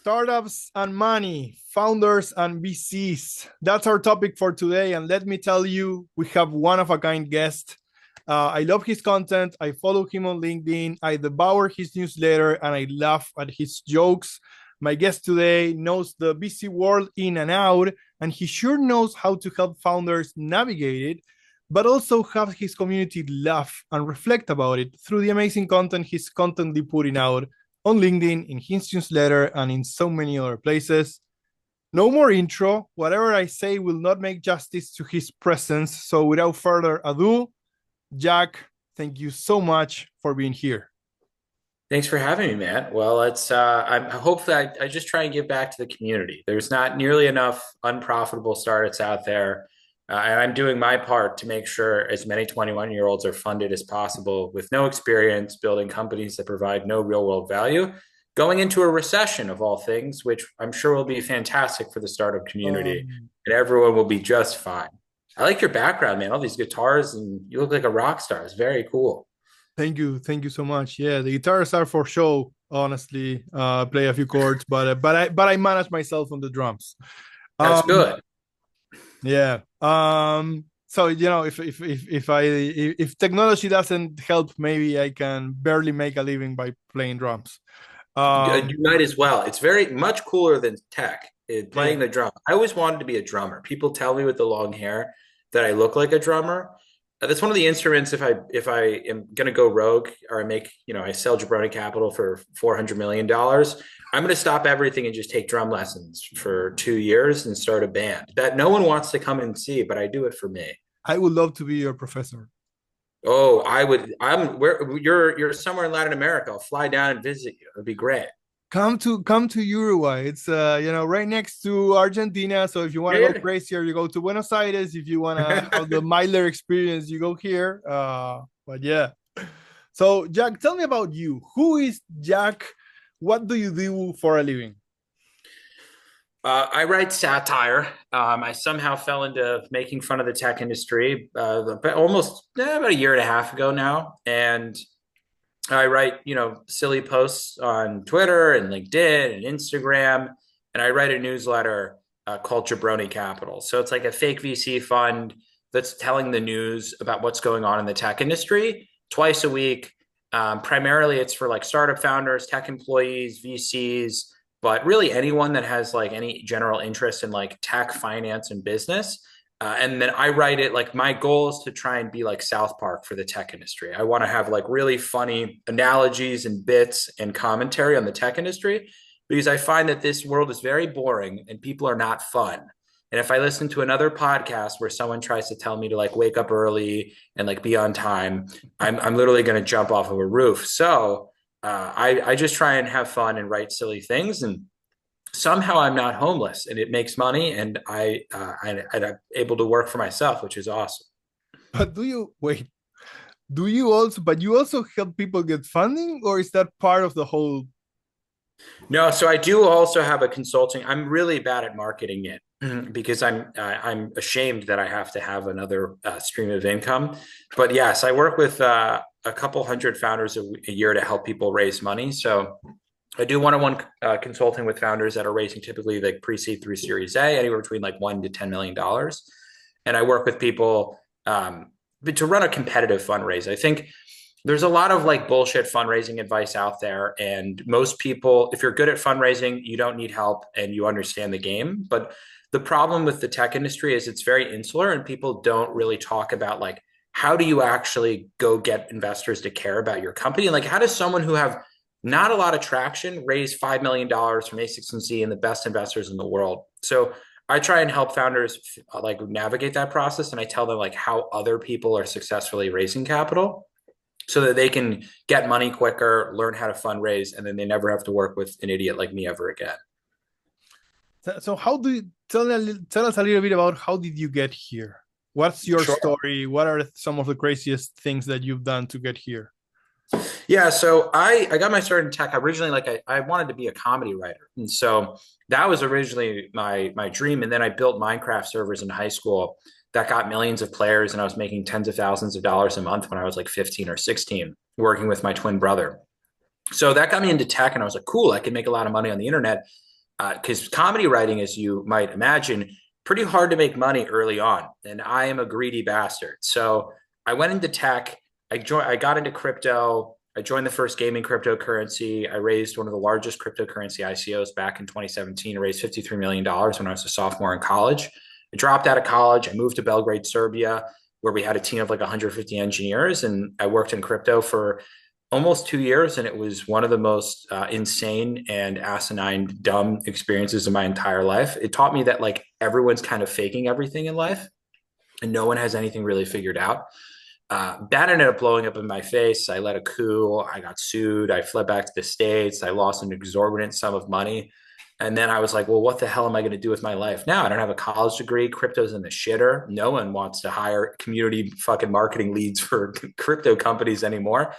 Startups and money, founders and VCs. That's our topic for today. And let me tell you, we have one of a kind guest. I love his content. I follow him on LinkedIn. I devour his newsletter and I laugh at his jokes. My guest today knows the VC world in and out, and he sure knows how to help founders navigate it, but also have his community laugh and reflect about it through the amazing content he's constantly putting out on LinkedIn, in his newsletter, and in so many other places. No more intro. Whatever I say will not make justice to his presence. So without further ado, Jack, thank you so much for being here. Thanks for having me, Matt. Well, I hope that I just try and give back to the community. There's not nearly enough unprofitable startups out there. And I'm doing my part to make sure as many 21-year-olds are funded as possible with no experience building companies that provide no real world value, going into a recession of all things, which I'm sure will be fantastic for the startup community and everyone will be just fine. I like your background, man. All these guitars and you look like a rock star. It's very cool. Thank you so much. Yeah, the guitars are for show. Honestly, play a few chords, but I manage myself on the drums. That's Um, good. yeah. So if technology doesn't help, maybe I can barely make a living by playing drums. You might as well. It's very much cooler than tech, Yeah. playing the drum. I always wanted to be a drummer. People tell me with the long hair that I look like a drummer. That's one of the instruments. If I am going to go rogue or I make, I sell Jabroni Capital for $400 million, I'm going to stop everything and just take drum lessons for 2 years and start a band that no one wants to come and see, but I do it for me. I would love to be your professor. Oh, I would. I'm where you're somewhere in Latin America. I'll fly down and visit you. It'd be great. Come to Uruguay. It's right next to Argentina. So if you want to go Yeah. crazier, you go to Buenos Aires. If you want to have the milder experience, you go here. But yeah. So Jack, tell me about you. Who is Jack? What do you do for a living? I write satire. I somehow fell into making fun of the tech industry almost about a year and a half ago now, and I write silly posts on Twitter and LinkedIn and Instagram, and I write a newsletter called Jabroni Capital. So it's like a fake VC fund that's telling the news about what's going on in the tech industry twice a week. Primarily, it's for like startup founders, tech employees, VCs, but really anyone that has like any general interest in like tech, finance, and business. And then I write it like my goal is to try and be like South Park for the tech industry. I want to have like really funny analogies and bits and commentary on the tech industry because I find that this world is very boring and people are not fun. And if I listen to another podcast where someone tries to tell me to like wake up early and like be on time, I'm literally going to jump off of a roof. So I just try and have fun and write silly things, and somehow I'm not homeless, and it makes money, and I'm able to work for myself, which is awesome. But do you wait? Do you also? But you also help people get funding, or is that part of the whole? No, so I do also have a consulting. I'm really bad at marketing it because I'm ashamed that I have to have another stream of income. But yes, I work with a couple hundred founders a year to help people raise money. So I do one-on-one consulting with founders that are raising typically like pre-seed through Series A, anywhere between like $1 to $10 million. And I work with people to run a competitive fundraise. I think there's a lot of like bullshit fundraising advice out there. And most people, if you're good at fundraising, you don't need help and you understand the game. But the problem with the tech industry is it's very insular and people don't really talk about like, how do you actually go get investors to care about your company? Like, how does someone who have not a lot of traction raise $5 million from A16Z and the best investors in the world? So I try and help founders like navigate that process. And I tell them like how other people are successfully raising capital so that they can get money quicker, learn how to fundraise, and then they never have to work with an idiot like me ever again. So how do you tell us a little bit about how did you get here? What's your Sure. story? What are some of the craziest things that you've done to get here? Yeah, so I got my start in tech. Originally, like I wanted to be a comedy writer. And so that was originally my dream. And then I built Minecraft servers in high school that got millions of players, and I was making tens of thousands of dollars a month when I was like 15 or 16, working with my twin brother. So that got me into tech, and I was like, cool, I can make a lot of money on the internet. because comedy writing, as you might imagine, pretty hard to make money early on. And I am a greedy bastard. So I went into tech. I got into crypto. I joined the first gaming cryptocurrency. I raised one of the largest cryptocurrency ICOs back in 2017. I raised $53 million when I was a sophomore in college. I dropped out of college. I moved to Belgrade, Serbia, where we had a team of like 150 engineers. And I worked in crypto for almost 2 years. And it was one of the most insane and asinine, dumb experiences of my entire life. It taught me that like everyone's kind of faking everything in life and no one has anything really figured out. That ended up blowing up in my face. I led a coup. I got sued. I fled back to the States. I lost an exorbitant sum of money. And then I was like, well, what the hell am I going to do with my life now? I don't have a college degree. Crypto's in the shitter. No one wants to hire community fucking marketing leads for crypto companies anymore.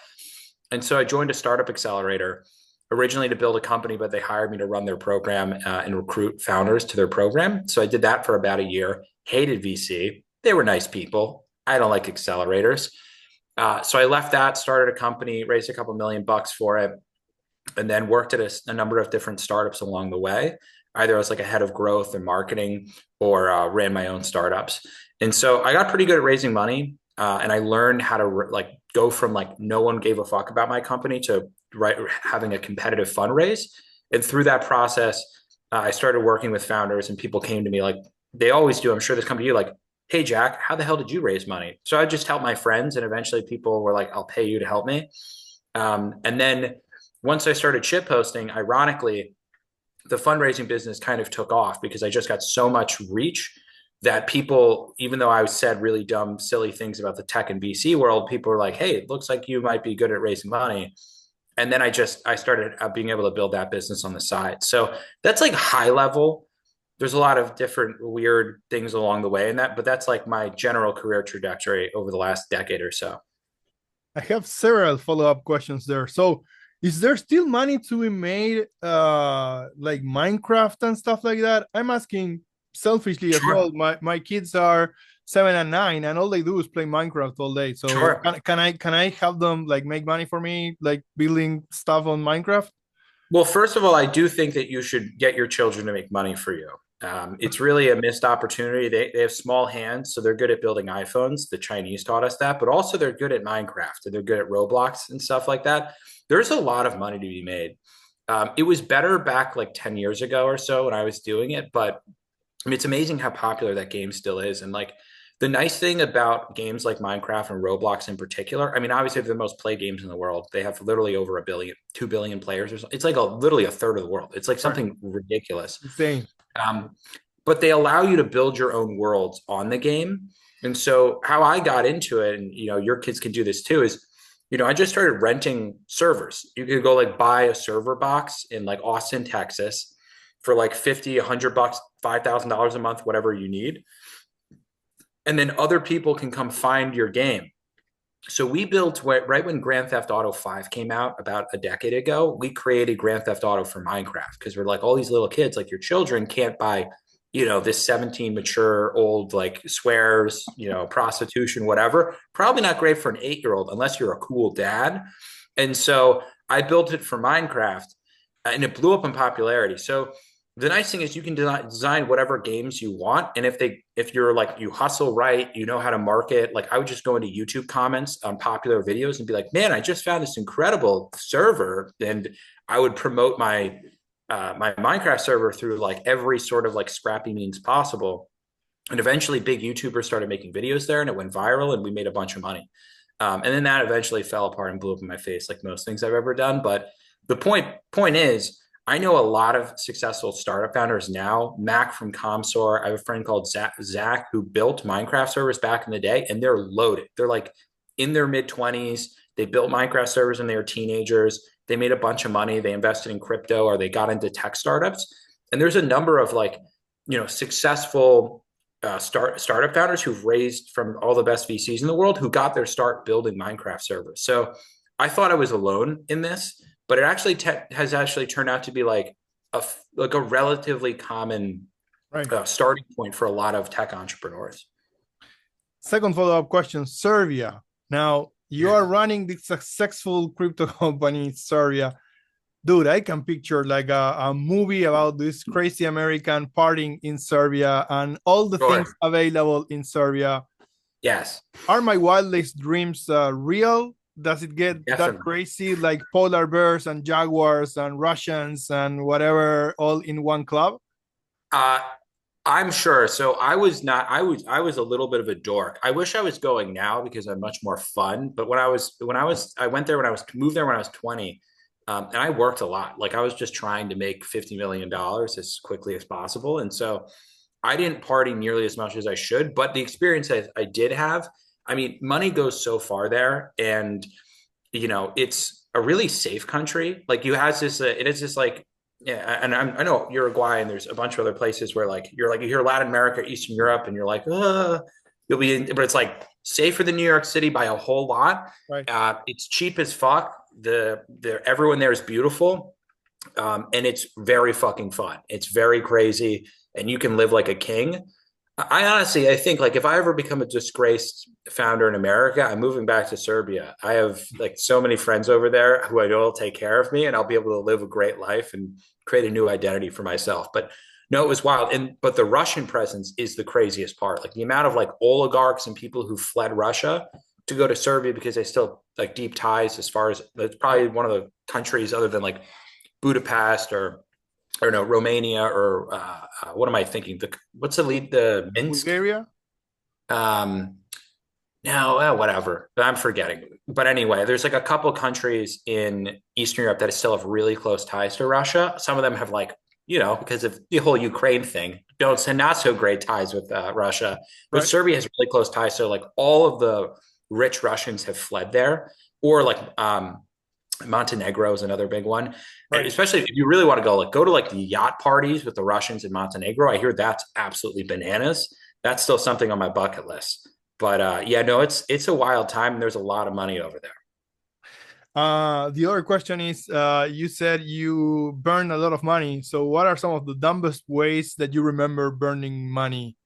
And so I joined a startup accelerator originally to build a company, but they hired me to run their program and recruit founders to their program. So I did that for about a year, hated VC. They were nice people. I don't like accelerators. So I left that, started a company, raised a couple $1 million for it, and then worked at a number of different startups along the way. Either I was like a head of growth or marketing or ran my own startups. And so I got pretty good at raising money. And I learned how to like go from like no one gave a fuck about my company to having a competitive fundraise. And through that process, I started working with founders and people came to me like they always do. I'm sure this company, like, hey, Jack, how the hell did you raise money? So I just helped my friends. And eventually people were like, I'll pay you to help me. And then once I started shit posting, ironically, the fundraising business kind of took off because I just got so much reach that people, even though I said really dumb, silly things about the tech and VC world, people were like, hey, it looks like you might be good at raising money. And then I started being able to build that business on the side. So that's like high level. There's a lot of different weird things along the way in that, but that's like my general career trajectory over the last decade or so. I have several follow-up questions there. So is there still money to be made like Minecraft and stuff like that? I'm asking selfishly as Sure. well. My kids are 7 and 9 and all they do is play Minecraft all day. So Sure. can I help them like make money for me, like building stuff on Minecraft? Well, first of all, I do think that you should get your children to make money for you. It's really a missed opportunity. They have small hands, so they're good at building iPhones. The Chinese taught us that, but also they're good at Minecraft and they're good at Roblox and stuff like that. There's a lot of money to be made. It was better back like 10 years ago or so when I was doing it, but I mean, it's amazing how popular that game still is. And like the nice thing about games like Minecraft and Roblox in particular, I mean, obviously they're the most played games in the world. They have literally over a billion, 2 billion players or something. It's like literally a third of the world. It's like Right. something ridiculous. Insane. Um, but they allow you to build your own worlds on the game. And so how I got into it, and your kids can do this too, is I just started renting servers. You could go like buy a server box in like Austin, Texas for like 50, $100, $5,000 a month, whatever you need. And then other people can come find your game. So we built right when Grand Theft Auto 5 came out about a decade ago, we created Grand Theft Auto for Minecraft because we're like all these little kids, like your children can't buy, this 17 mature old like swears, prostitution, whatever. Probably not great for an 8-year-old unless you're a cool dad. And so I built it for Minecraft and it blew up in popularity. So the nice thing is you can design whatever games you want, and if you're like you hustle right, you know how to market. Like I would just go into YouTube comments on popular videos and be like, man, I just found this incredible server, and I would promote my Minecraft server through like every sort of like scrappy means possible. And eventually big YouTubers started making videos there and it went viral and we made a bunch of money. And then that eventually fell apart and blew up in my face like most things I've ever done. But the point is, I know a lot of successful startup founders now. Mac from Comsor. I have a friend called Zach who built Minecraft servers back in the day, and they're loaded. They're like in their mid-20s. They built Minecraft servers when they were teenagers. They made a bunch of money. They invested in crypto or they got into tech startups. And there's a number of like, successful startup founders who've raised from all the best VCs in the world who got their start building Minecraft servers. So I thought I was alone in this, but it actually has actually turned out to be like a relatively common Right. starting point for a lot of tech entrepreneurs. Second follow-up question, Serbia. Now you Yeah. are running the successful crypto company in Serbia. Dude, I can picture like a movie about this crazy American partying in Serbia and all the things Sure. available in Serbia. Yes, Are my wildest dreams real? Does it get that definitely. crazy, like polar bears and jaguars and Russians and whatever all in one club? Uh, I'm sure. So I was not, I was a little bit of a dork. I wish I was going now because I'm much more fun. But I went there when I was moved there when I was 20. And I worked a lot. Like I was just trying to make $50 million as quickly as possible. And so I didn't party nearly as much as I should, but the experience I did have, I mean, money goes so far there. And it's a really safe country. Like you has this, it is just like, yeah, and I know Uruguay and there's a bunch of other places where like you hear Latin America, Eastern Europe, and you're like, you'll be in, but it's like safer than New York City by a whole lot. Right. It's cheap as fuck. Everyone there is beautiful, and it's very fucking fun. It's very crazy, and you can live like a king. I honestly, I think like if I ever become a disgraced founder in America, I'm moving back to Serbia. I have like so many friends over there who I know will take care of me, and I'll be able to live a great life and create a new identity for myself. But no, it was wild. And but the Russian presence is the craziest part. Like the amount of like oligarchs and people who fled Russia to go to Serbia because they still like deep ties as far as it's probably one of the countries other than like Budapest or no Romania or what am I thinking? What's the lead? The Minsk. Bulgaria? Um, no, whatever. I'm forgetting. But anyway, there's like a couple countries in Eastern Europe that still have really close ties to Russia. Some of them have like, because of the whole Ukraine thing, don't send not so great ties with Russia. But Right. Serbia has really close ties. So like all of the rich Russians have fled there, or like Montenegro is another big one. And Right. especially if you really want to go to like the yacht parties with the Russians in Montenegro. I hear that's absolutely bananas. That's still something on my bucket list. But yeah, no, it's a wild time and there's a lot of money over there. The other question is you said you burn a lot of money. So, what are some of the dumbest ways that you remember burning money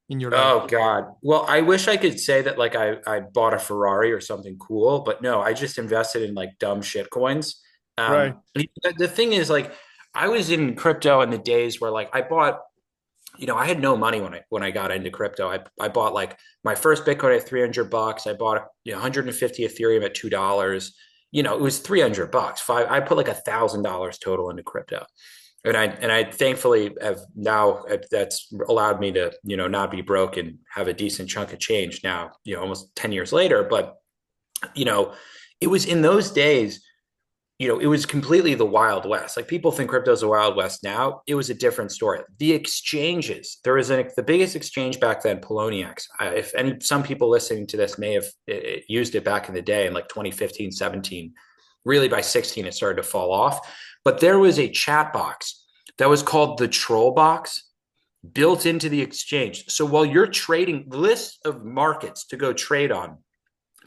in your life? Oh God. Well, I wish I could say that like I bought a Ferrari or something cool, but no, I just invested in like dumb shit coins. Right. The thing is like I was in crypto in the days where like I bought, I had no money when I got into crypto. I bought like my first Bitcoin at $300. I bought 150 Ethereum at $2. It was $300. I put like $1,000 total into crypto. And I thankfully have now that's allowed me to not be broke and have a decent chunk of change now almost 10 years later. But you know it was in those days, it was completely the Wild West. Like people think crypto is the Wild West now. It was a different story. The exchanges, there was the biggest exchange back then, Poloniex. Some people listening to this may have used it back in the day in like 2015, 17. Really by 16, it started to fall off. But there was a chat box that was called the Troll Box built into the exchange. So while you're trading lists of markets to go trade on,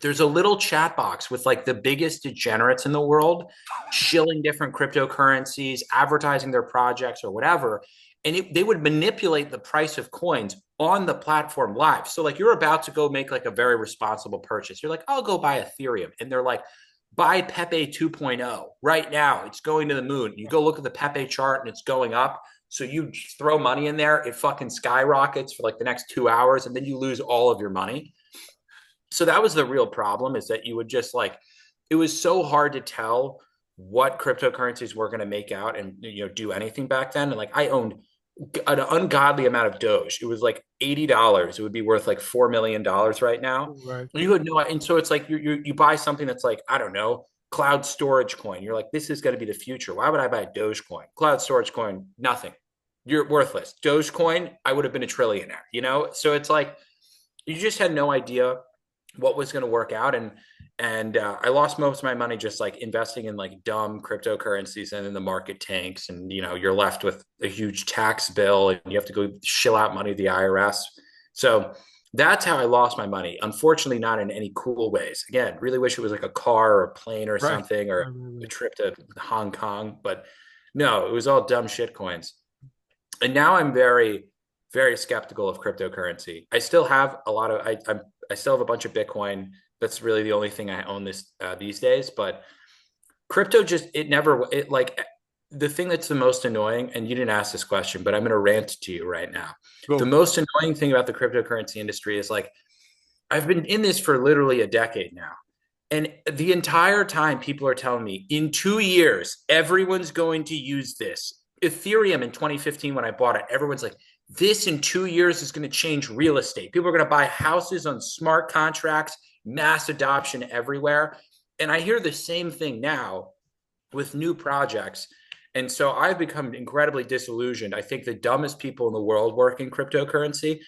there's a little chat box with like the biggest degenerates in the world shilling different cryptocurrencies, advertising their projects or whatever. And they would manipulate the price of coins on the platform live. So like you're about to go make like a very responsible purchase. You're like, I'll go buy Ethereum. And they're like, buy Pepe 2.0 right now. It's going to the moon. You go look at the Pepe chart and it's going up. So you throw money in there, it fucking skyrockets for like the next 2 hours, and then you lose all of your money. So that was the real problem, is that you would just like, it was so hard to tell what cryptocurrencies were going to make out and do anything back then. And like I owned an ungodly amount of Doge. It was like $80. It would be worth like $4 million right now. Right. And you had no, and so it's like you buy something that's like, I don't know, cloud storage coin. You're like, this is going to be the future. Why would I buy Dogecoin? Cloud storage coin, nothing. You're worthless. Dogecoin, I would have been a trillionaire. So it's like you just had no idea what was going to work out. And I lost most of my money just like investing in like dumb cryptocurrencies, and then the market tanks, and you're left with a huge tax bill and you have to go shill out money to the IRS. So that's how I lost my money. Unfortunately, not in any cool ways. Again, really wish it was like a car or a plane or Right. something, or Right. Right. a Right. trip to Hong Kong. But no, it was all dumb shit coins. And now I'm very, very skeptical of cryptocurrency. I still have a lot of I still have a bunch of Bitcoin. That's really the only thing I own these days. But crypto just it never it like the thing that's the most annoying, and you didn't ask this question, but I'm going to rant to you right now. The Go. most annoying thing about the cryptocurrency industry is like I've been in this for literally a decade now. And the entire time, people are telling me in 2 years, everyone's going to use this. Ethereum in 2015, when I bought it, everyone's like, this in 2 years is going to change real estate. People are going to buy houses on smart contracts, mass adoption everywhere. And I hear the same thing now with new projects. And so I've become incredibly disillusioned. I think the dumbest people in the world work in cryptocurrency.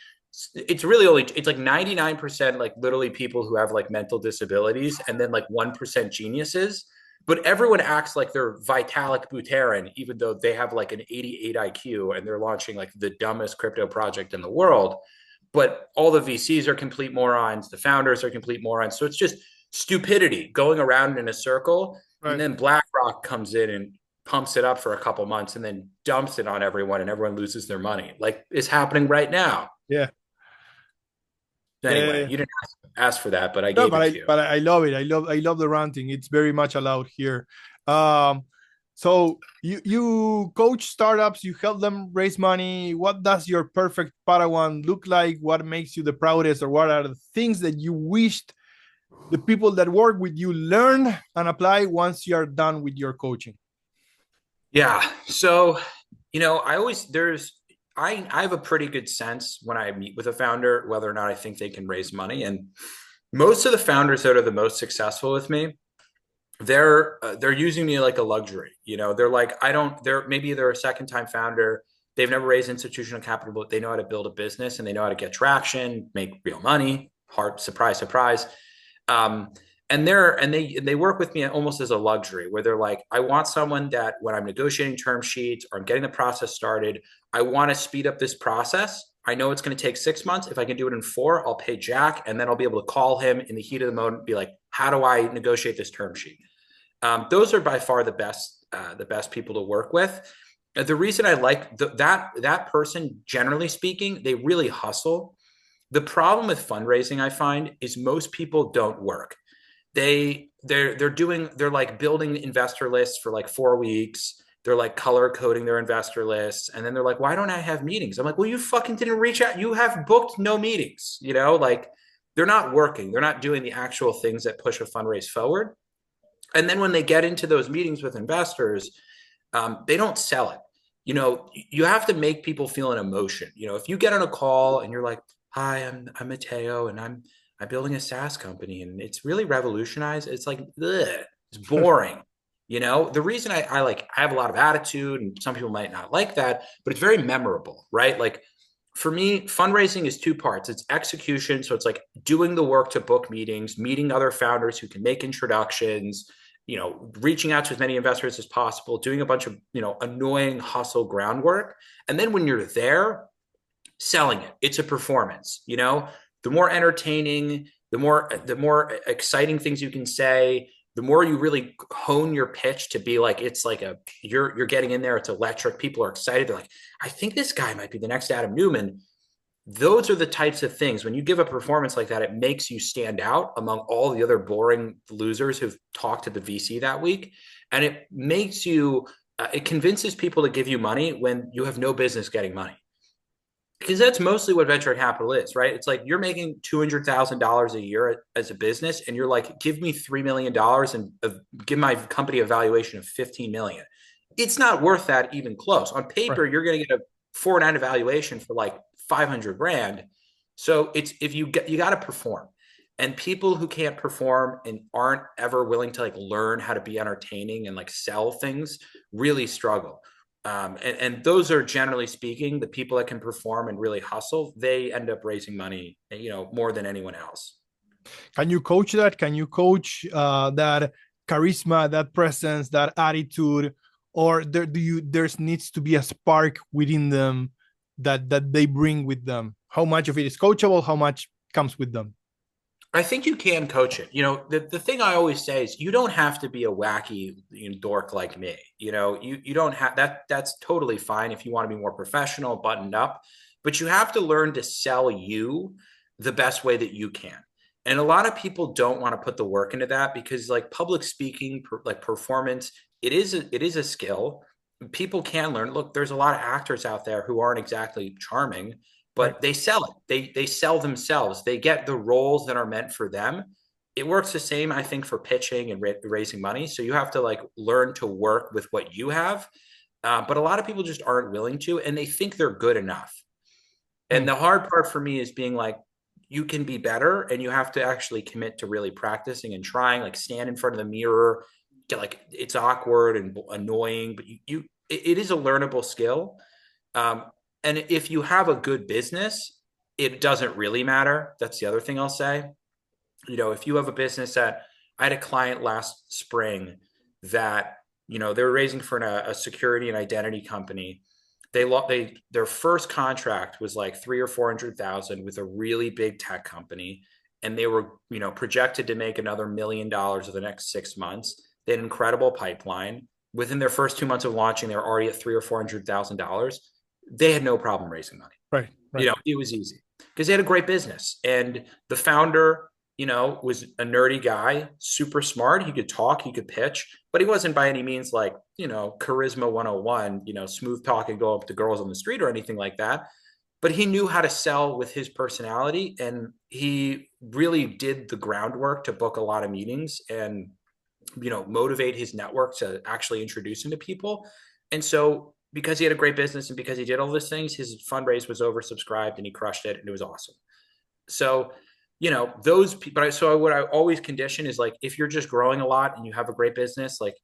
It's really only, it's like 99% like literally people who have like mental disabilities, and then like 1% geniuses. But everyone acts like they're Vitalik Buterin, even though they have like an 88 IQ and they're launching like the dumbest crypto project in the world. But all the VCs are complete morons. The founders are complete morons. So it's just stupidity going around in a circle. And Right. then BlackRock comes in and pumps it up for a couple months and then dumps it on everyone, and everyone loses their money. Like it's happening right now. Yeah. Anyway, Yeah. you didn't ask for that, but I No, gave it to you. but I love it. I love the ranting. It's very much allowed here. Um, so you coach startups, you help them raise money. What does your perfect Padawan look like? What makes you the proudest, or what are the things that you wished the people that work with you learn and apply once you are done with your coaching? Yeah. So, I always I have a pretty good sense when I meet with a founder whether or not I think they can raise money. And most of the founders that are the most successful with me, they're using me like a luxury. They're like, I don't. They're a second time founder. They've never raised institutional capital, but they know how to build a business and they know how to get traction, make real money. Hard surprise, surprise. Um, and they work with me almost as a luxury, where they're like, I want someone that when I'm negotiating term sheets or I'm getting the process started, I want to speed up this process. I know it's going to take 6 months. If I can do it in 4, I'll pay Jack, and then I'll be able to call him in the heat of the moment and be like, how do I negotiate this term sheet? Those are by far the best people to work with. The reason I like that person, generally speaking, they really hustle. The problem with fundraising, I find, is most people don't work. They're like building investor lists for like 4 weeks. They're like color coding their investor lists, and then they're like, why don't I have meetings? I'm like, well, you fucking didn't reach out. You have booked no meetings. Like they're not working. They're not doing the actual things that push a fundraise forward. And then when they get into those meetings with investors, they don't sell it. You have to make people feel an emotion. If you get on a call and you're like, hi, I'm Mateo, and I'm building a SaaS company, and it's really revolutionized. It's like, ugh, it's boring. The reason I have a lot of attitude, and some people might not like that, but it's very memorable, right? Like for me, fundraising is two parts. It's execution. So it's like doing the work to book meetings, meeting other founders who can make introductions, reaching out to as many investors as possible, doing a bunch of, annoying hustle groundwork. And then when you're there, selling it. It's a performance. The more entertaining, the more exciting things you can say, the more you really hone your pitch to be like, it's like you're getting in there, it's electric, people are excited, they're like, I think this guy might be the next Adam Newman. Those are the types of things, when you give a performance like that, it makes you stand out among all the other boring losers who've talked to the VC that week. And it convinces people to give you money when you have no business getting money, because that's mostly what venture capital is, right? It's like you're making $200,000 a year as a business, and you're like, give me $3 million and give my company a valuation of 15 million. It's not worth that even close. On Right. paper, you're going to get a 4.9 valuation for like 500 grand. So it's if you got to perform, and people who can't perform and aren't ever willing to like learn how to be entertaining and like sell things really struggle. And those are, generally speaking, the people that can perform and really hustle. They end up raising money, more than anyone else. Can you coach that? Can you coach that charisma, that presence, that attitude, or there needs to be a spark within them that they bring with them? How much of it is coachable? How much comes with them? I think you can coach it. The thing I always say is you don't have to be a wacky dork like me. You don't have that. That's totally fine if you want to be more professional, buttoned up, but you have to learn to sell you the best way that you can. And a lot of people don't want to put the work into that because like public speaking, like performance, it is a skill. People can learn. Look, there's a lot of actors out there who aren't exactly charming, Right. but they sell it. They sell themselves. They get the roles that are meant for them. It works the same, I think, for pitching and raising money. So you have to like learn to work with what you have. But a lot of people just aren't willing to, and they think they're good enough. And Mm. the hard part for me is being like, you can be better, and you have to actually commit to really practicing and trying, like stand in front of the mirror. Get like it's awkward and annoying, but it is a learnable skill. Um, and if you have a good business, it doesn't really matter. That's the other thing I'll say. If you have a business that I had a client last spring that, they were raising for a security and identity company. Their first contract was like 300,000 or 400,000 with a really big tech company, and they were projected to make another $1 million over the next 6 months. They had an incredible pipeline. Within their first 2 months of launching, they were already at $300,000 or 400,000. They had no problem raising money. Right. Right. It was easy because they had a great business, and the founder was a nerdy guy, super smart. He could talk, he could pitch, but he wasn't by any means like, charisma 101, smooth talk and go up to girls on the street or anything like that. But he knew how to sell with his personality, and he really did the groundwork to book a lot of meetings and, motivate his network to actually introduce him to people. And so because he had a great business and because he did all those things, his fundraise was oversubscribed and he crushed it and it was awesome. So, those people, so what I always condition is like, if you're just growing a lot and you have a great business, like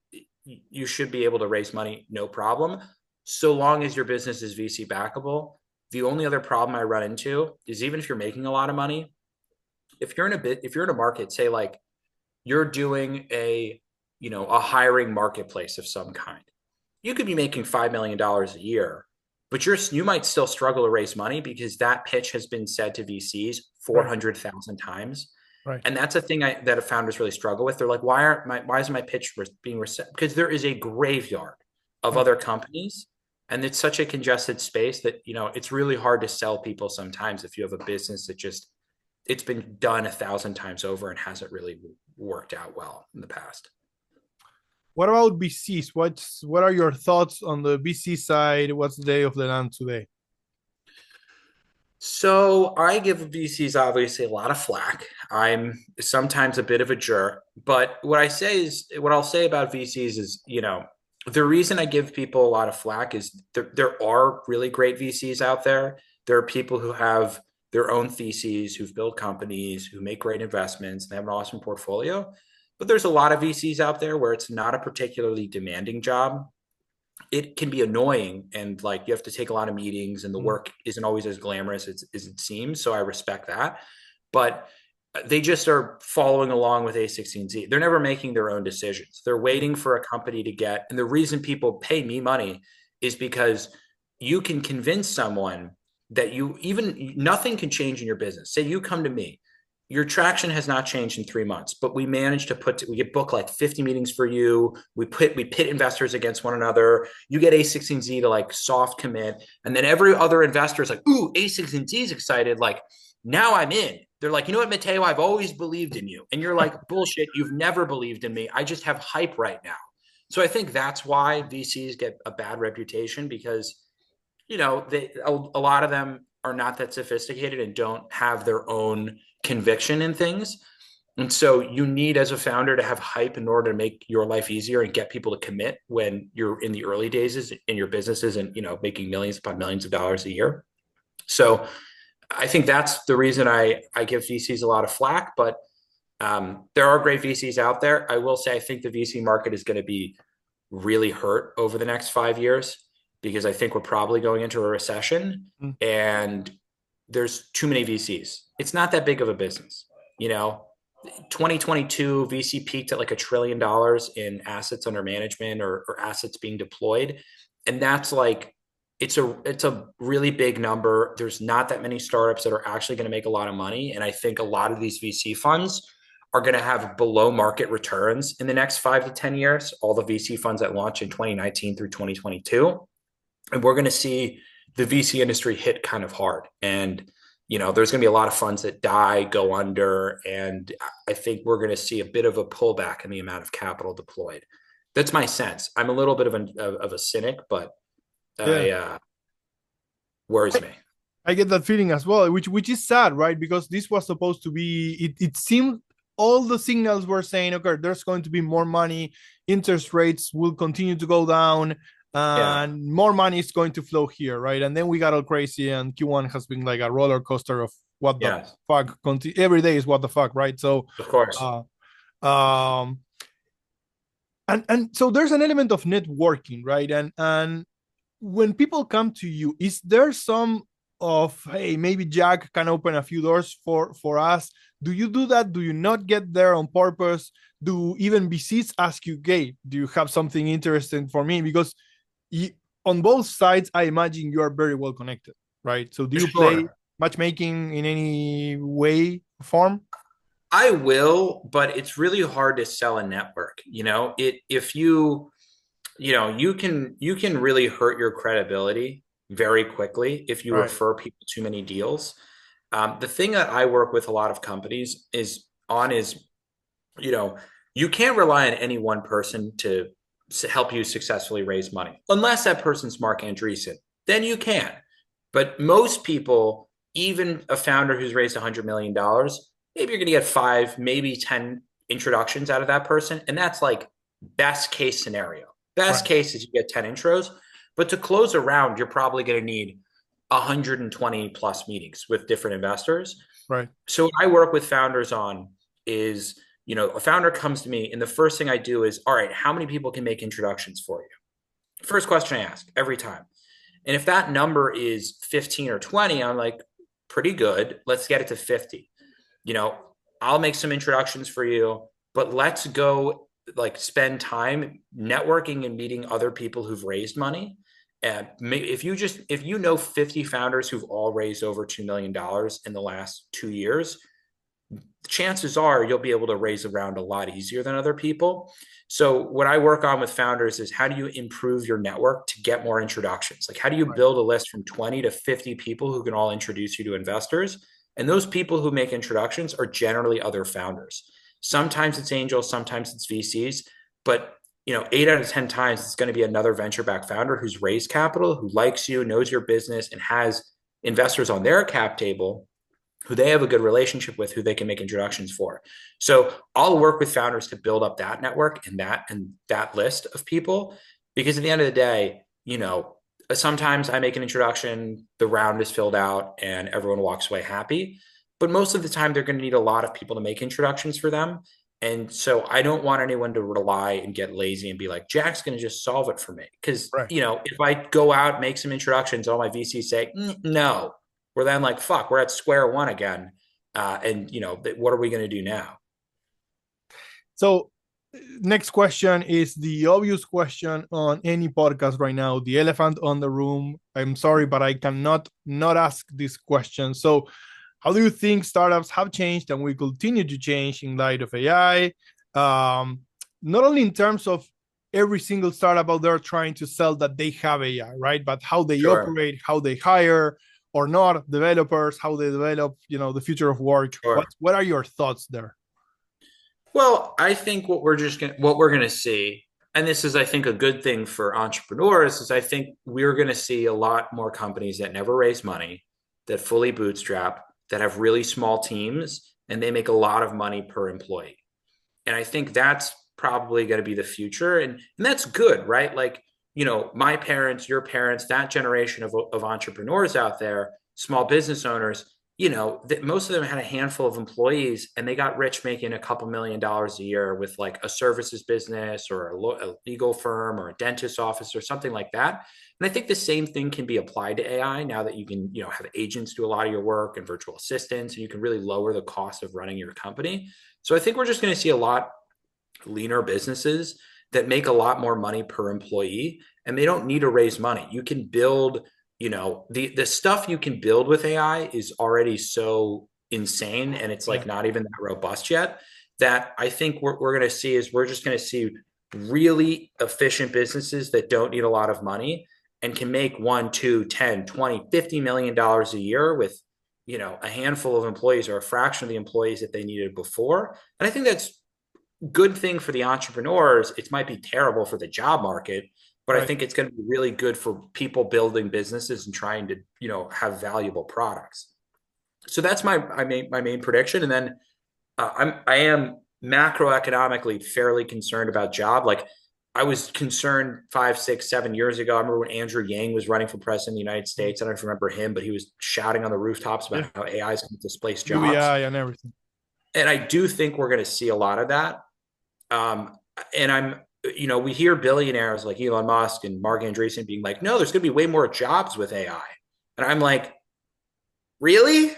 you should be able to raise money, no problem. So long as your business is VC backable. The only other problem I run into is even if you're making a lot of money, if you're in a market, say like you're doing a hiring marketplace of some kind, you could be making $5 million a year, but you might still struggle to raise money because that pitch has been said to VCs Right. 400,000 times. Right. And that's a thing that founders really struggle with. They're like, why isn't my pitch being received? Because there is a graveyard of Right. other companies, and it's such a congested space that, it's really hard to sell people sometimes if you have a business that it's been done 1,000 times over and hasn't really worked out well in the past. What about VCs? What are your thoughts on the VC side? What's the day of the land today? So I give VCs obviously a lot of flack. I'm sometimes a bit of a jerk, but what I'll say about VCs is, the reason I give people a lot of flack is there are really great VCs out there. There are people who have their own theses, who've built companies, who make great investments, and they have an awesome portfolio. But there's a lot of VCs out there where it's not a particularly demanding job. It can be annoying, and like you have to take a lot of meetings and the Mm. work isn't always as glamorous as it seems. So I respect that. But they just are following along with A16Z. They're never making their own decisions. They're waiting for a company to get, and the reason people pay me money is because you can convince someone that nothing can change in your business. Say you come to me, your traction has not changed in 3 months, but we managed we get book like 50 meetings for you. We pit investors against one another. You get A16Z to like soft commit. And then every other investor is like, ooh, A16Z is excited. Like now I'm in. They're like, you know what, Matteo, I've always believed in you. And you're like, bullshit. You've never believed in me. I just have hype right now. So I think that's why VCs get a bad reputation because, a lot of them are not that sophisticated and don't have their own conviction in things. And so you need, as a founder, to have hype in order to make your life easier and get people to commit when you're in the early days in your businesses and, making millions upon millions of dollars a year. So I think that's the reason I give VCs a lot of flack, but there are great VCs out there. I will say, I think the VC market is going to be really hurt over the next 5 years because I think we're probably going into a recession Mm. and there's too many VCs. It's not that big of a business. 2022 VC peaked at like $1 trillion in assets under management or assets being deployed. And that's like, it's a really big number. There's not that many startups that are actually going to make a lot of money. And I think a lot of these VC funds are going to have below market returns in the next 5 to 10 years. All the VC funds that launched in 2019 through 2022. And we're going to see the VC industry hit kind of hard. And there's going to be a lot of funds that die, go under, and I think we're going to see a bit of a pullback in the amount of capital deployed. That's my sense. I'm a little bit of a cynic, but Yeah. I worries me. I get that feeling as well, which is sad, right? Because this was supposed to be. It seemed all the signals were saying, okay, there's going to be more money, interest rates will continue to go down, Yeah. and more money is going to flow here, right? And then we got all crazy, and Q1 has been like a roller coaster of what the Yes. fuck. Every day is what the fuck, right? So, Of course. uh, um, and so there's an element of networking, right? And when people come to you, is there some of, hey, maybe Jack can open a few doors for us? Do you do that? Do you not get there on purpose? Do even VCs ask you, hey, do you have something interesting for me? Because you, on both sides, I imagine you are very well connected, right? So do you play Sure. matchmaking in any way, form? I will, but it's really hard to sell a network. If you can really hurt your credibility very quickly if you Right, refer people too many deals. The thing that I work with a lot of companies is you know you can't rely on any one person to help you successfully raise money unless that person's Mark Andreessen. Then you can. But most people, even a founder who's raised $100 million, maybe you're going to get 5, maybe 10 introductions out of that person, and that's like best case scenario. Best right, case is you get 10 intros, but to close a round, you're probably going to need 120 plus meetings with different investors. right, So what I work with founders on is, a founder comes to me and the first thing I do is, all right, how many people can make introductions for you? First question I ask every time. And if that number is 15 or 20, I'm like, pretty good. Let's get it to 50. You know, I'll make some introductions for you, but let's go like spend time networking and meeting other people who've raised money. And if you know 50 founders who've all raised over $2 million in the last 2 years, chances are you'll be able to raise a round a lot easier than other people. So what I work on with founders is how do you improve your network to get more introductions? Like how do you right, build a list from 20 to 50 people who can all introduce you to investors? And those people who make introductions are generally other founders. Sometimes it's angels, sometimes it's VCs, but 8 out of 10 times it's going to be another venture-backed founder who's raised capital, who likes you, knows your business, and has investors on their cap table who they have a good relationship with, who they can make introductions for. So I'll work with founders to build up that network and that list of people, because at the end of the day, sometimes I make an introduction, the round is filled out, and everyone walks away happy. But most of the time, they're going to need a lot of people to make introductions for them. And so I don't want anyone to rely and get lazy and be like, Jack's going to just solve it for me. Because, right. if I go out, make some introductions, all my VCs say, no, we're then like, fuck, we're at square one again. And what are we going to do now? So next question is the obvious question on any podcast right now, the elephant on the room. I'm sorry, but I cannot not ask this question. So how do you think startups have changed and will continue to change in light of AI? Not only in terms of every single startup out there trying to sell that they have AI, right? But how they Sure. operate, how they hire or not developers, how they develop, the future of work. What Sure. what are your thoughts there? Well, I think what we're gonna see, and this is I think a good thing for entrepreneurs, is I think we're gonna see a lot more companies that never raise money, that fully bootstrap, that have really small teams, and they make a lot of money per employee. And I think that's probably going to be the future. And that's good, right? Like, my parents, your parents, that generation of entrepreneurs out there, small business owners, that most of them had a handful of employees and they got rich making a couple $1 million a year with like a services business or a legal firm or a dentist office or something like that. And I think the same thing can be applied to AI now that you can, have agents do a lot of your work and virtual assistants, and you can really lower the cost of running your company. So I think we're just going to see a lot leaner businesses that make a lot more money per employee, and they don't need to raise money. You can build, the stuff you can build with AI is already so insane, and it's Yeah, like not even that robust yet, that I think we're going to see is we're just going to see really efficient businesses that don't need a lot of money and can make 1, 2, 10, 20, $50 million a year with a handful of employees or a fraction of the employees that they needed before. And I think that's a good thing for the entrepreneurs. It might be terrible for the job market, but I Right. think it's going to be really good for people building businesses and trying to, have valuable products. So that's my main prediction. And then I am macroeconomically fairly concerned about job. Like I was concerned 5, 6, 7 years ago. I remember when Andrew Yang was running for president of the United States. I don't know if you remember him, but he was shouting on the rooftops Yeah. about how AI is going to displace jobs. UBI and everything. And I do think we're going to see a lot of that. Um, and we hear billionaires like Elon Musk and Mark Andreessen being like, no, there's going to be way more jobs with AI. And I'm like, really?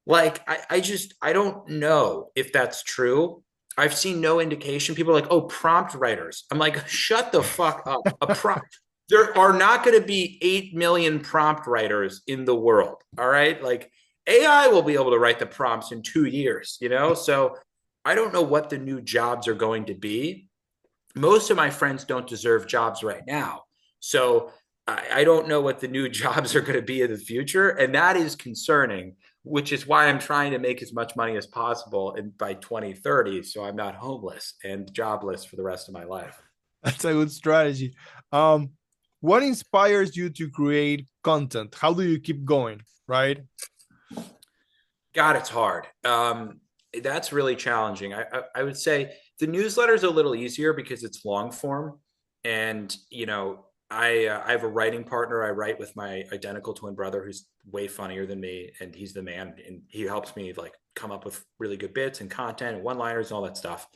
Like, I don't know if that's true. I've seen no indication. People are like, oh, prompt writers. I'm like, shut the fuck up. A prompt. There are not going to be 8 million prompt writers in the world. All right. Like, AI will be able to write the prompts in 2 years, So I don't know what the new jobs are going to be. Most of my friends don't deserve jobs right now. So I don't know what the new jobs are going to be in the future. And that is concerning, which is why I'm trying to make as much money as possible by 2030. So I'm not homeless and jobless for the rest of my life. That's a good strategy. Um, what inspires you to create content? How do you keep going? Right. God, it's hard. That's really challenging. I would say the newsletter is a little easier because it's long form, and I have a writing partner. I write with my identical twin brother, who's way funnier than me, and he's the man, and he helps me like come up with really good bits and content and one liners and all that stuff.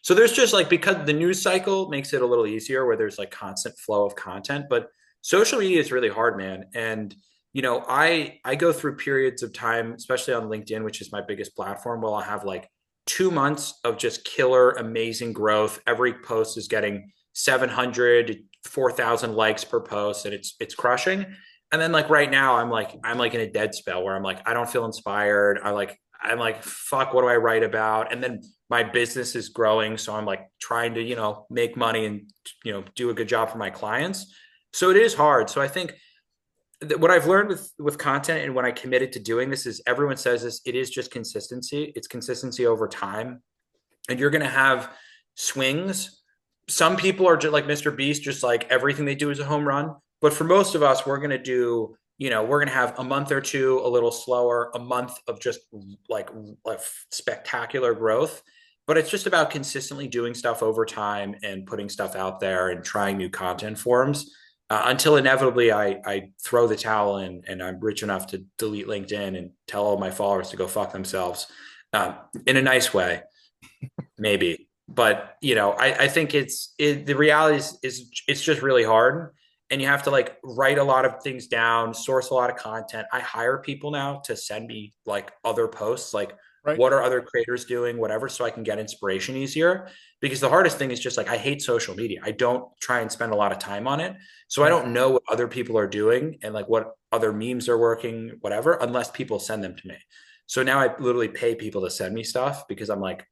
So there's just like because the news cycle makes it a little easier where there's like constant flow of content, but social media is really hard, man, and I go through periods of time, especially on LinkedIn, which is my biggest platform, where I'll have like 2 months of just killer, amazing growth. Every post is getting 700, 4,000 likes per post, and it's crushing. And then like right now, I'm like in a dead spell where I'm like, I don't feel inspired. I'm like, fuck, what do I write about? And then my business is growing, so I'm like trying to make money and do a good job for my clients. So it is hard. So I think what I've learned with content and when I committed to doing this is everyone says this, it is just consistency. It's consistency over time. And you're going to have swings. Some people are just like Mr. Beast, just like everything they do is a home run. But for most of us, we're going to do, we're going to have a month or two a little slower, a month of just like spectacular growth. But it's just about consistently doing stuff over time and putting stuff out there and trying new content forms until inevitably I throw the towel in and I'm rich enough to delete LinkedIn and tell all my followers to go fuck themselves in a nice way, maybe. But I think the reality is it's just really hard, and you have to like write a lot of things down, source a lot of content. I hire people now to send me like other posts, like Right. what are other creators doing, whatever, so I can get inspiration easier. Because the hardest thing is just like I hate social media. I don't try and spend a lot of time on it, so I Right. don't know what other people are doing and like what other memes are working, whatever, unless people send them to me. So now I literally pay people to send me stuff because I'm like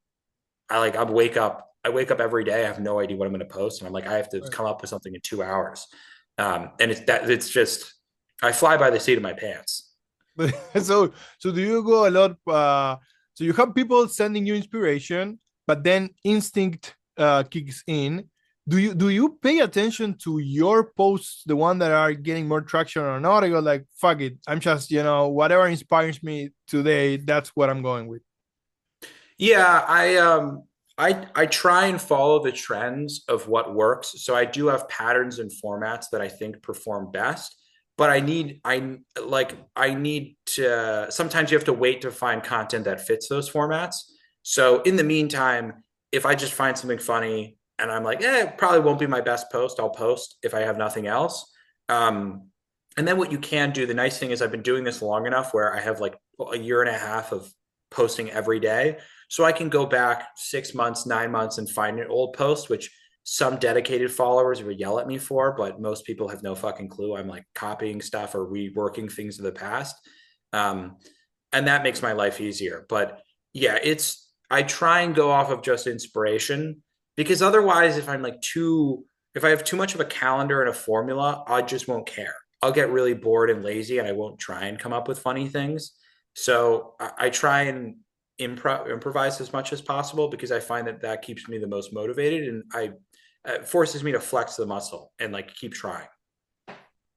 I wake up every day. I have no idea what I'm going to post. And I'm like, I have to Right. come up with something in 2 hours. And it's just, I fly by the seat of my pants. So do you go a lot? So you have people sending you inspiration, but then instinct kicks in. Do you pay attention to your posts, the one that are getting more traction or not? I go like, fuck it, I'm just whatever inspires me today, that's what I'm going with. Yeah, I try and follow the trends of what works. So I do have patterns and formats that I think perform best. But I need to sometimes you have to wait to find content that fits those formats. So in the meantime, if I just find something funny and I'm like, it probably won't be my best post, I'll post if I have nothing else. And then what you can do, the nice thing is I've been doing this long enough where I have like a year and a half of posting every day. So I can go back 6 months, 9 months and find an old post, which some dedicated followers would yell at me for, but most people have no fucking clue. I'm like copying stuff or reworking things of the past. Um, and that makes my life easier. But yeah, I try and go off of just inspiration because otherwise, if I have too much of a calendar and a formula, I just won't care. I'll get really bored and lazy and I won't try and come up with funny things. So I try and improvise as much as possible because I find that that keeps me the most motivated, and I it forces me to flex the muscle and like keep trying.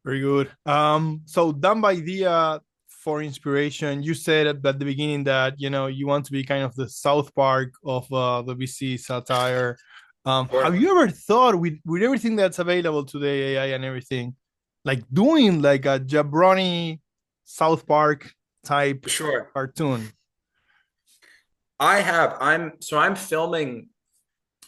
Very good. So Dumb Idea for inspiration. You said at the beginning that you want to be kind of the South Park of the VC satire. Have Sure. you ever thought with everything that's available today, AI and everything, like doing like a Jabroni South Park type Sure. cartoon? I'm filming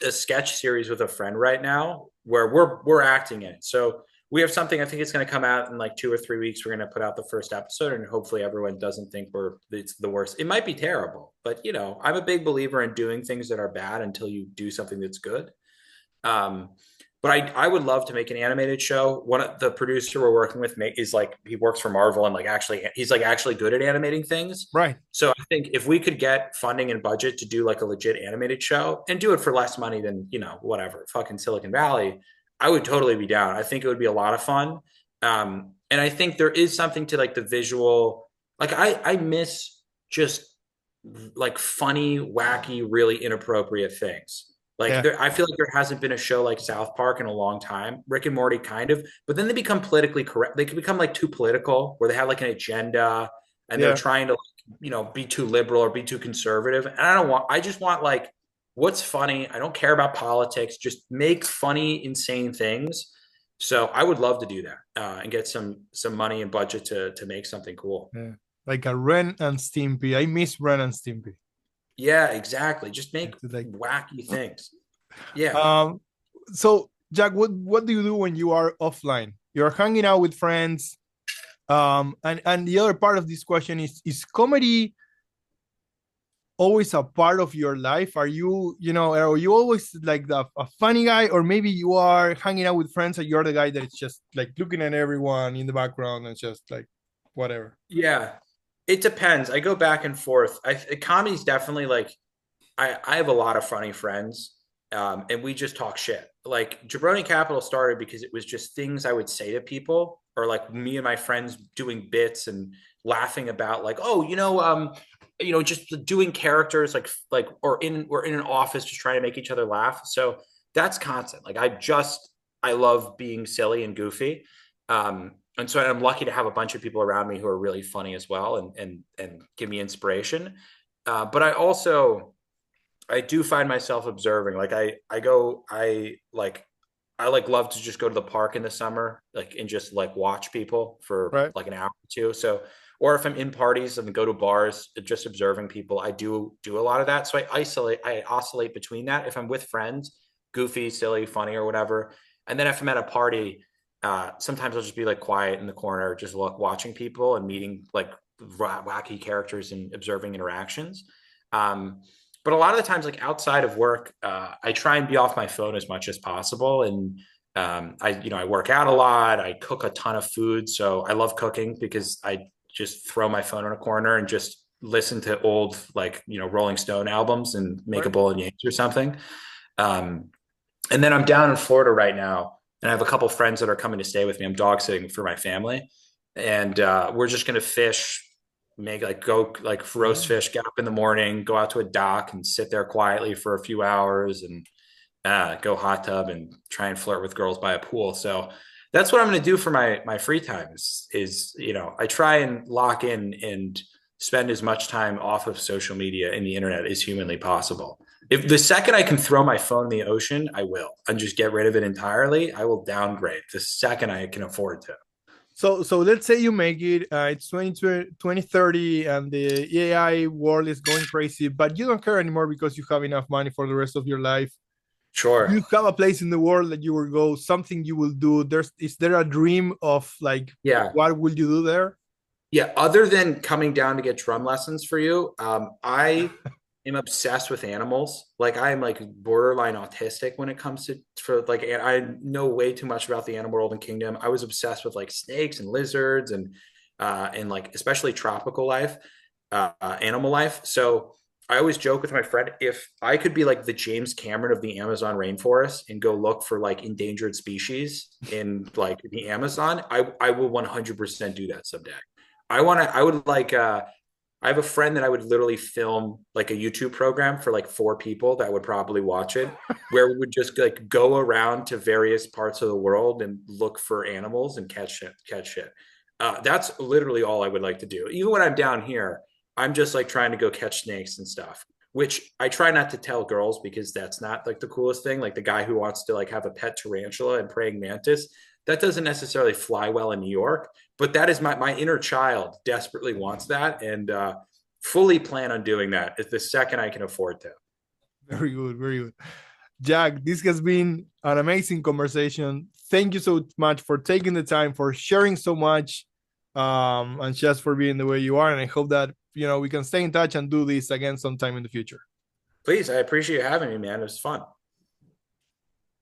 a sketch series with a friend right now where we're acting in it. So we have something. I think it's going to come out in like 2 or 3 weeks. We're going to put out the first episode, and hopefully everyone doesn't think it's the worst. It might be terrible, but I'm a big believer in doing things that are bad until you do something that's good. Um, but I would love to make an animated show. One of the producer we're working with is like he works for Marvel and like actually he's like actually good at animating things. Right. So I think if we could get funding and budget to do like a legit animated show and do it for less money than whatever fucking Silicon Valley, I would totally be down. I think it would be a lot of fun. And I think there is something to like the visual. Like I miss just like funny, wacky, really inappropriate things. Like Yeah. I feel like there hasn't been a show like South Park in a long time. Rick and Morty kind of, but then they become politically correct. They can become like too political, where they have like an agenda and they're Yeah. trying to be too liberal or be too conservative. And I don't want. I just want like what's funny. I don't care about politics. Just make funny, insane things. So I would love to do that and get some money and budget to make something cool. Yeah. Like a Ren and Stimpy. I miss Ren and Stimpy. Yeah, exactly. Just make It's like wacky things. Yeah. um so Jack, what do you do when you are offline? You're hanging out with friends. And the other part of this question is comedy always a part of your life? Are you always like a funny guy, or maybe you are hanging out with friends and you're the guy that is just like looking at everyone in the background and just like whatever? Yeah. It depends. I go back and forth. Comedy's definitely like I have a lot of funny friends, and we just talk shit. Like Jabroni Capital started because it was just things I would say to people, or like me and my friends doing bits and laughing about like, oh, just doing characters like or we're in an office just trying to make each other laugh. So that's constant. Like I love being silly and goofy. And so I'm lucky to have a bunch of people around me who are really funny as well and give me inspiration. But I do find myself observing. Like I like love to just go to the park in the summer, like and just like watch people for Right. like an hour or two. So, or if I'm in parties and go to bars, just observing people, I do a lot of that. So I oscillate between that. If I'm with friends, goofy, silly, funny, or whatever, and then if I'm at a party, sometimes I'll just be like quiet in the corner, just watching people and meeting like wacky characters and observing interactions. Um, but a lot of the times, like outside of work, I try and be off my phone as much as possible. And I work out a lot. I cook a ton of food, so I love cooking because I just throw my phone in a corner and just listen to old like Rolling Stone albums and make a Right. bolognese or something. Um, and then I'm down in Florida right now, and I have a couple friends that are coming to stay with me. I'm dog sitting for my family, and we're just gonna fish, make like go like roast Oh, fish, get up in the morning, go out to a dock and sit there quietly for a few hours, and go hot tub and try and flirt with girls by a pool. So that's what I'm gonna do for my free time. Is I try and lock in and spend as much time off of social media and the internet as humanly possible. If the second I can throw my phone in the ocean, I will, and just get rid of it entirely. I will downgrade the second I can afford to. so let's say you make it, it's 2030 and the AI world is going crazy, but you don't care anymore because you have enough money for the rest of your life. Sure. You have a place in the world that you will go, something you will do. Is there a dream of like Yeah. what will you do there? Yeah. Other than coming down to get drum lessons for you, I am obsessed with animals. Like I am like borderline autistic when it comes to for like I know way too much about the animal world and kingdom. I was obsessed with like snakes and lizards and like especially tropical life, animal life. So I always joke with my friend, if I could be like the James Cameron of the Amazon rainforest and go look for like endangered species in like the Amazon, I will 100% do that someday. I would like I have a friend that I would literally film like a YouTube program for like 4 people that would probably watch it, where we would just like go around to various parts of the world and look for animals and catch shit. That's literally all I would like to do. Even when I'm down here, I'm just like trying to go catch snakes and stuff, which I try not to tell girls because that's not like the coolest thing. Like the guy who wants to like have a pet tarantula and praying mantis, that doesn't necessarily fly well in New York, but that is my inner child desperately wants that, and fully plan on doing that if the second I can afford to. Very good, very good. Jack, this has been an amazing conversation. Thank you so much for taking the time, for sharing so much, and just for being the way you are. And I hope that we can stay in touch and do this again sometime in the future. Please, I appreciate you having me, man. It was fun.